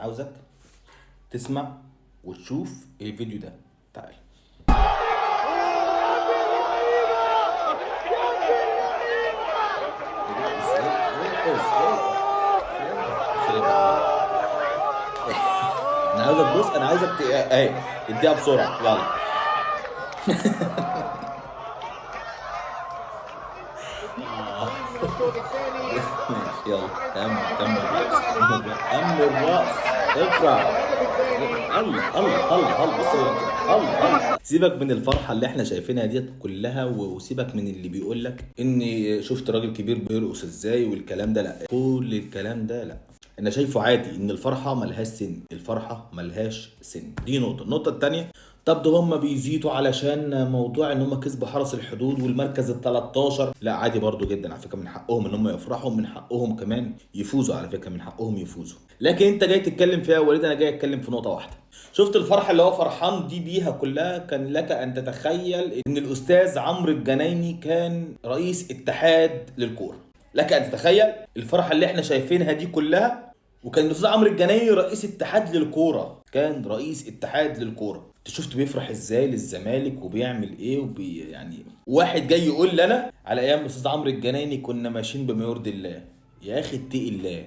عاوزك تسمع وتشوف الفيديو ده. تعال. انا عاوزك، بص انا عايزك اهي اديها بسرعه يلا. ماشي يلا كمل كمل الرأس افرح. الله بص الله. سيبك من الفرحه اللي احنا شايفينها ديت كلها، وسيبك من اللي بيقول لك اني شفت راجل كبير بيرقص ازاي والكلام ده. لا، كل الكلام ده لا، انا شايفه عادي ان الفرحه ملهاش سن. الفرحه ملهاش سن، دي نقطه. النقطه الثانيه، طب ده هم بيزيدوا علشان موضوع ان هم كسبوا حرس الحدود والمركز ال 13. لا عادي برضو جدا على فكره، من حقهم ان هم يفرحوا، من حقهم كمان يفوزوا، على فكره من حقهم يفوزوا. لكن انت جاي تتكلم فيها يا وليد، انا جاي اتكلم في نقطه واحده. شفت الفرحه اللي هو فرحان دي بيها كلها؟ كان لك ان تتخيل ان الاستاذ عمرو الجنايني كان رئيس اتحاد للكوره. لك ان تتخيل الفرحه اللي احنا شايفينها دي كلها، وكان الاستاذ عمرو الجنايني رئيس اتحاد للكوره، كان رئيس اتحاد للكوره. انت شفت بيفرح ازاي للزمالك وبيعمل ايه يعني واحد جاي يقول لي انا على ايام الاستاذ عمرو الجنايني كنا ماشيين بما يرضي الله. يا اخي اتقي الله.